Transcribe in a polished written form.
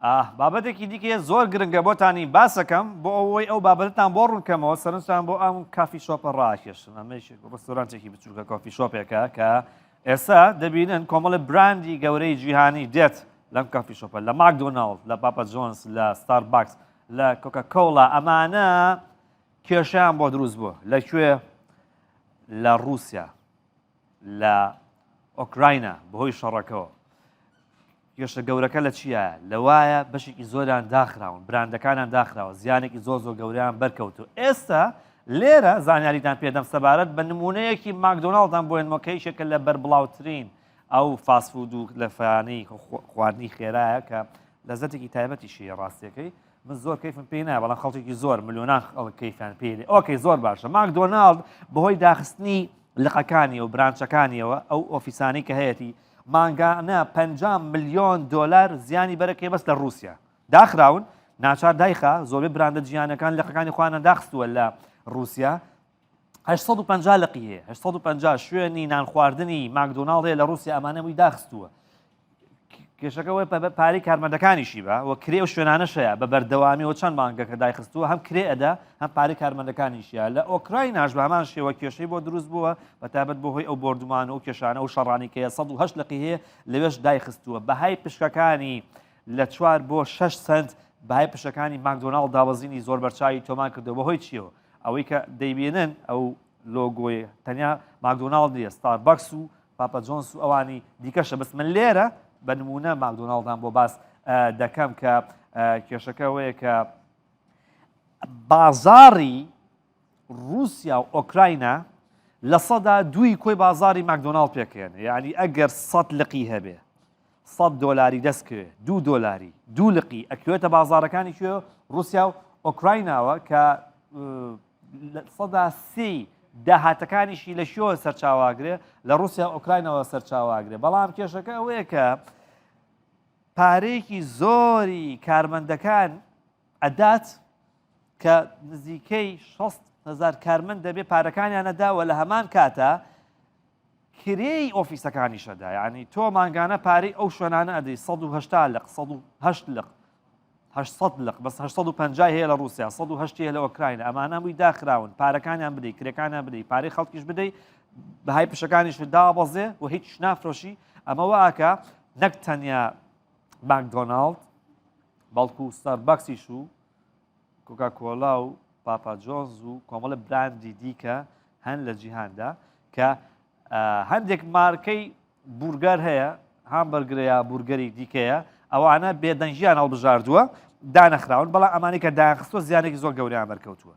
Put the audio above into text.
بابەتێکی دیکە زۆر گرنگە بۆتانی باسەکەم بۆ ئەوەی ئەو بابەتتان بۆ ڕوونکەمەوە سەرنجتان بۆ ئەم کافی شۆپە ڕاکێشن ئەمەش ڕستۆرانتێکی بچووکە کافی شۆپێکە کە ئێستا دەبینن کۆمەڵە براندی گەورەی جیهانی دێت لەم کافی شۆپە لە ماکدۆناڵد لە پاپا جۆنس لە ستارباکس لە کۆکاکۆلا ئەمانە کێشیان بۆ دروست بووە لەکوێ لە رووسیا لە ئۆکراینە بەهۆی شەڕەکەەوە کێشە گەورەکە لە چیە؟ لەوایە بەشێکی زۆریان داخراون براندەکانیان داخراوە زیانێکی زۆر گەوریان بەرکەوتو ئێستا لێرە زانیاریتان پێدەم سەبارەت بە نمونەیەکی ماکدۆناڵدان بۆ نمۆکەیشێکە لە بەربڵاوترین ئەو فاسفود و لە فیانەی خواردنی خێرایە کە لەزەتێکی تایبەتی شیە ڕاستیەکەی من زۆر کەیفم پێی نایە بەڵام خەڵکێکی زۆر ملیۆنان کەیفیان پێی ئۆکەی زۆر باشە ماکدۆناڵد بەهۆی داخستنی لقەکانی و برانچەکانیەوە ئەو ئۆفیسانی کە هەیەی مانگانە 50 ملیۆن دلار زیانی بەرەکەی بەس لە رووسیا داخراون ناچار دایخە زۆربەی براندە جیهانەکان لقەکانی خوانە داخستووە لە رووسیا 850 لقی هەیە 850 شوێنی نان خواردنی ماکدۆناڵد هەیە لە رووسیا ئەمانەوەی داخستووە کێشەکەەوەی پارەی کارمەندەکانیشی بە وە کرێ و شوێنانەشەیە بە بەردەوامیەوە چەند مانگەکە دایخستووە هەم کرێ ئەدا هەم پارەی کارمەندەکانیشیە لە ئۆکرایناش بە هەمان شێوە کێشەی بۆ دروست بووە بەتابەت بۆ هۆی ئەو بردومان و کێشانە و شەڕانی کە 108 لقی هەیە لەوێش دایخستووە بەهای پشکەکانی لە 4 بۆ 6 سنت بەهای پشەکانی ماکدۆناڵد داوەزینی زۆر بەرچاوی تۆمان کردو بەهۆی چیەوە ئەوەی کە دەیبێنن ئەو لۆگۆی تەنیا ماکدۆناڵد نیە ستاربەکس و پاپا جۆنس و ئەوانی دیکەشە بەس من لێرە بە نمونە ماکدۆناڵدان بۆ باس دەکەم کە کێشەکەوەیە کە بازاری رووسیا و ئۆکراینە لە سەدا دوی کۆی بازاری ماکدۆناڵد پێکەێن یعنی ئەگەر 100 لقی هەبێ 100 دلاری دەستکەوێ 2 دلاری 2 لقی ئەکوێتە بازارەکانی کوێ رووسیا و ئۆکرایناوە کە سەدا 30 داهاتەکانیشی لە شۆ سەرچاواگرێ لە رووسیا ئۆکراینەوە سەرچاواگرێ بەڵام کێشەکە ئەوەیە کە پارەیەکی زۆری کارمەندەکان ئەدات کە نزیکەی 6,000 کارمەند دەبێ پارەکانیان نەداوە لە هەمان کاتە کرێی ئۆفیسەکانیشەدا یعنی تۆ مانگانە پارەی ئەو شوێنانە ئەدەی 180 لق 108 لق 800 لق بەس 850 هەیە لە رووسیا 108 هەیە لە ئۆکراینە ئەمانە بووی داخراون پارەکانیان بدەیت کرێکانیان بدەیت پارەی خەڵکیش بدەیت بەهای پشەکانیش دابەزێ و هیچ نافرۆشی ئەمە واکە نەک تەنیا ماکدۆناڵد بەڵکو ستاربەکسیش و کۆکاکۆلا و پاپا جۆنز و کۆمەڵە براندی دیکە هەن لە جیهاندا کە هەندێک مارکەی بورگەر هەیە هامبەرگرەیە بورگەری دیکەیە ئەوانە بێدەنجیان هەڵبژاردووە دانەخراون بەڵام ئەمانی کە داخستووە زیانێکی زۆر گەوریان بەرکەوتووە